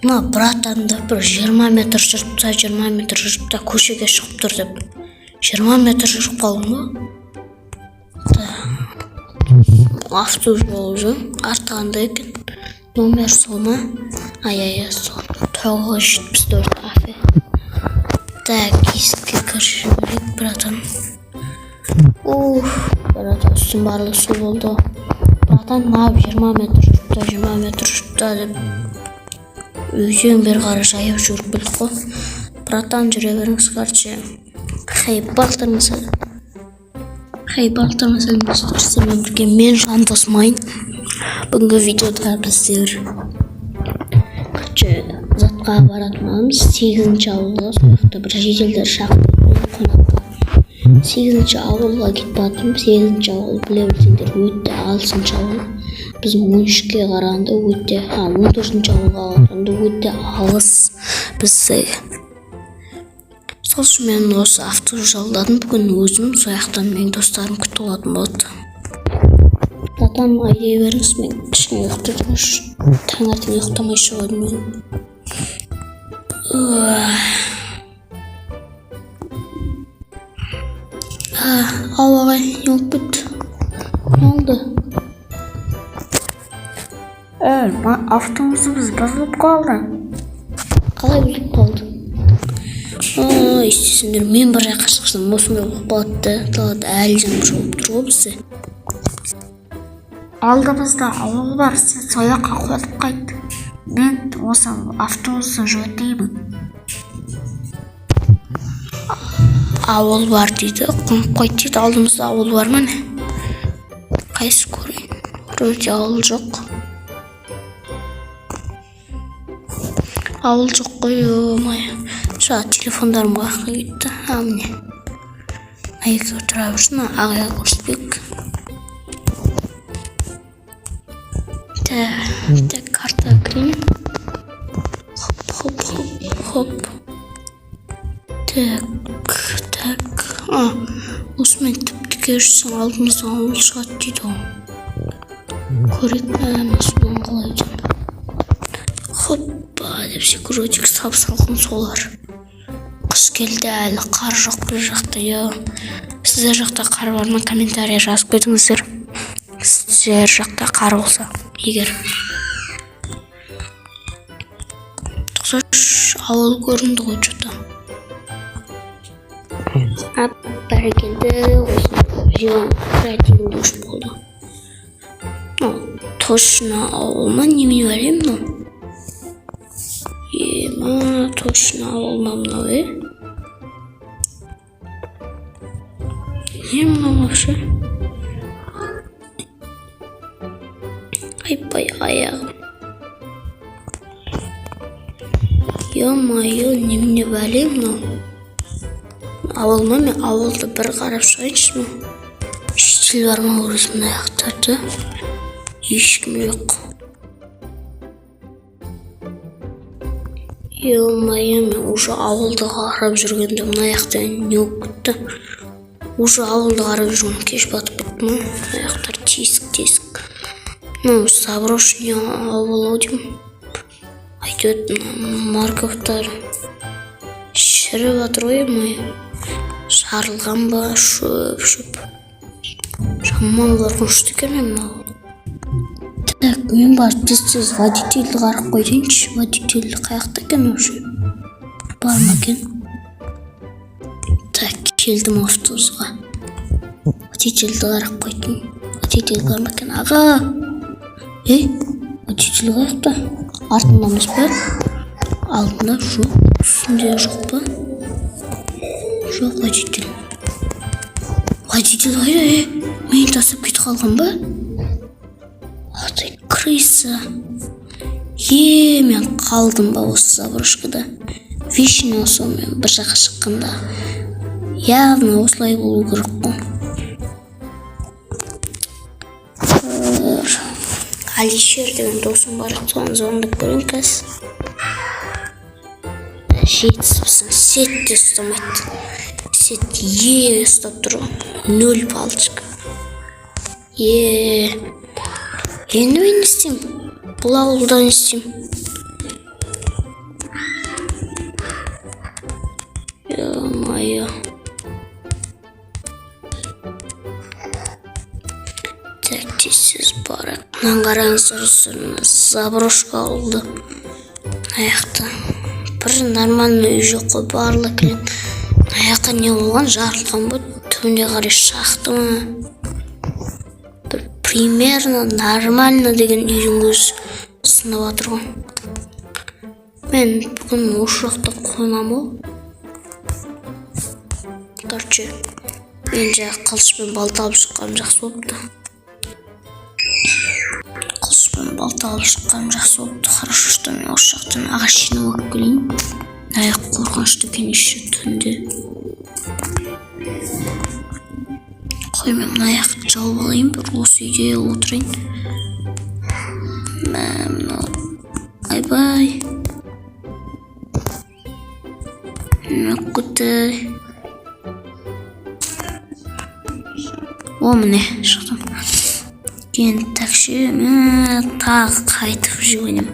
Мына братан да бір 20 метр жүріпті, 20 метр жүріпті, көшеге шығып тұр деп. 20 метр жүріп қалдым ба? Автожол артығанда екен. Номер сол ма? Ай, сол. 974 афе. Так, есікке кіріп жіберейік, братан. Братан, үстім барлығы су болды. Братан, мап 20 метр жүріпті, 20 метр жүріпті деп. Үйден бері қарай жаяу жүріп білдік қой. Братан, жүре беріңіз, короче. Балтыр мысалы. Сіздермен бірге мен Жандос Майн. Бүгінгі видеода біздер затқа баратынамыз. 8-ші ауылға, сояқта бір жеделдер шақырып қонаққа. 8-ші ауылға кетіп жатырмыз. 8-ші ауыл біле білсеңдер өте алысыншы ауыл. Біздің 13-ке қарағанда өте, 14-ші ауылға қарағанда өте алыс бізде. Сол үшін мен осы автожолдардан бүгін өзім сояқтан менің достарым күтіп алатын болды. Братан, айдай беріңіз, мен кішкене ұйықтайтын үшін таңертең ұйықтамай шығадым өзім. Ал ағай, не болып кетті? Не oldu? Avtomobusumuz бұзылып қалды. Қалай бұзылып қалды? Естесіңдер, мен бір жаққа шықсам, осындай болып қалды. Далада әлі жанып жауып тұр ғой бізде. Алдымызда ауыл бар, сен сояққа қойып қайт. Мен осы автобусын жөндеймін. Ауыл бар дейді, қонып қайт дейді. Алдымызда ауыл бар ма не? Қайсы көрейін? Өте ауыл жоқ. Ауыл жоқ қой, омай. Жаңа телефондарымға кетті. Міне. Айеке отыра берсін, ағайға көрсетпек. Так, карта кірейін. Хоп. Так. Осымен тіпті кершісің алдымыздан ауыл шығады дейді ол. Көрек мәмесімен қалайдың. Хоппа деп секундик салқын солар. Қыс келді әлі, қар жоқ бір жақта. Сіздер жақта қар бар ма? Комментария жазып кетіңіздер. Сіздер жақта қар болса, егер. Ауыл көрінді ғой жота. Бәрекелді, осында жиған креативін дұшып болды. Точно ауыл ма? Немен бәлем, точно ауыл ма мынау, Не мынау вообще? Айпай аяғым. Ё-моё, немене бәлем мынау? Ауыл ма? Мен ауылды бір қарап шығайыншы ма? Шетел бар ма өзімін аяқтарды? Ешкім жоқ. Ё-моё, мен уже ауылды қарап жүргенде мына аяқта не болып кетті? Уже ауылды қарап жүрген кеш батып кетті ма? Аяқтар тесік. Заброшенный ауыл деймін. Айтып марковтар шіріп жатыр ғой, жарылған ба, шөп. Жаман қорқынышты екен мынау. Так, мен бар тез водительді қарап қойдайыншы. Водительді қаяқта екен вообще? Бар ма екен? Так, келдім автобусқа. Водительді қарап қойдым. Водитель бар ма екен? Аға! Водитель қаяқта? Артындамыз ба? Алдында жоқ. Үстінде жоқ ба? Жоқ водитель. Водитель қайда? Мені тасып кетіп қалған ба? Аты крыса. Мен қалдым ба осы заброшкада? Вишня осымен бір жаққа шыққанда. Явно осылай болу керек қой. Алишер деген досым бар, соны звондап көрейін қазір. Жетіспісің, сет те ұстамайды. Сет ұстап тұр, 0 палчик. Енді мен істеймін? Бұл ауылдан естейм. Ё-моё. Тәктесіз барақ. Мынаны қараңыздар достар, заброшка ауылды. Аяқта бір нормальный үй жоқ қой, барлық келем. Аяққа не болған, жарылған ба? Түбіне қарай шақты ма? Бір примерно нормально деген үйдің өзі сынып жатыр ғой. Мен бүгін осы жақта қонам ғой. Короче, мен жаңа қылышпен балта алып шыққаным жақсы болыпты. Хорошо, что мен осы жақтан ағаш жинап алып келейін. Аяқ қорқынышты екен еще түнде. Қой, мен мына аяқты жауып алайын, бір осы үйде отырайын. Айбай. Көтей. О, міне шықтым. Кейін такси, мен тағы қайтып живанем.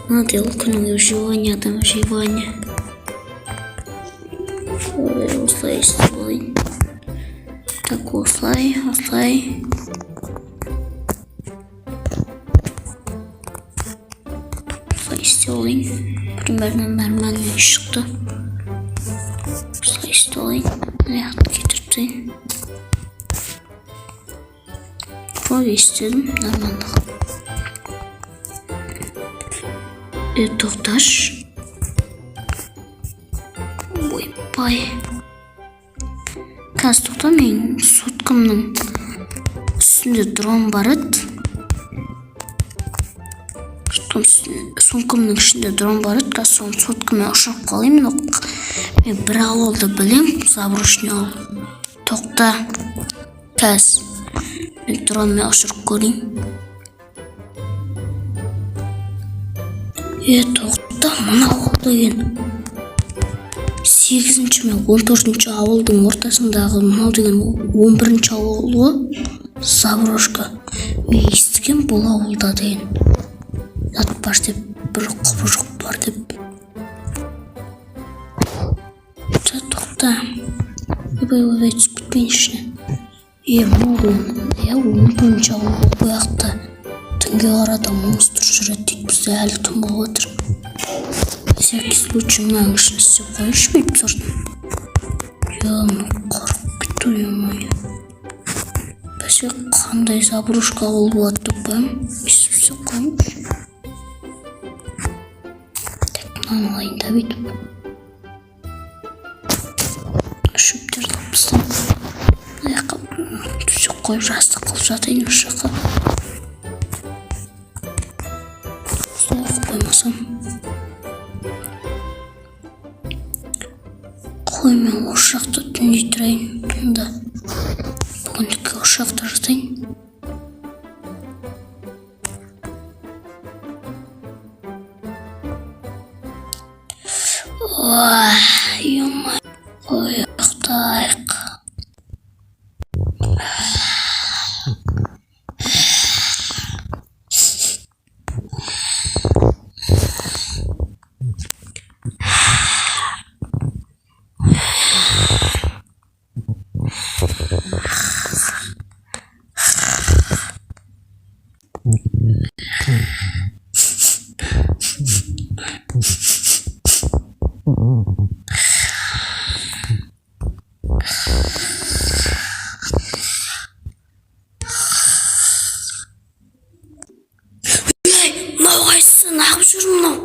Надо күніңе живаниядан живания. Осылай істеп алайын. Так, осылай. Осылай істеп алайын. Примерно нормально шықты. Осылай істеп алайын. Аяқты кетіріп тайын. Ой, істедім, нормально. Тоқташ. Ойбай. Қазір тоқта, мен соткамның үстінде дрон бар еді. Сомкамның ішінде дрон бар еді. Қазір соны соткамен ұшырып қалайын. Мен бір ауылды білем, заброшный ауыл. Тоқта. Қазір мен дронмен ұшырып көрейін. Тоқта, мына ауылды екен. 8-ші мен 14-ші ауылдың ортасындағы мынау деген 11-ші ауылы заброшка. Мен естіген бұл ауылда деген. Зат бар деп, бір құбыжық бар деп. Тоқта. Ойбай, түсіп кетпейін ішіне. Мынау деген, 11-ші ауыл бұл яқта. Түнге қарада монстр жүреді дейді, бізде әлі түн болып отыр. Всякий случай мынаның ішін істеп қойыншы бүйтіп сұрдым. Қорқып кетті, ё-моё. Бәсе қандай заброшка ауыл болады деп қоям, істеп қойыншы. Тек мынаны алайын да бүйтіп. Шөптерді алыпстым. Аяққа түсіп қойып жастық қылып жатайын осы жаққа. Қой, мен осы жақта түнде тұрайын. Түнде бүгіндікке осы жақта жатайын. Ё-моё. Ой, ұйықтайық. Мынау қайсысы, нағып жүр мынау.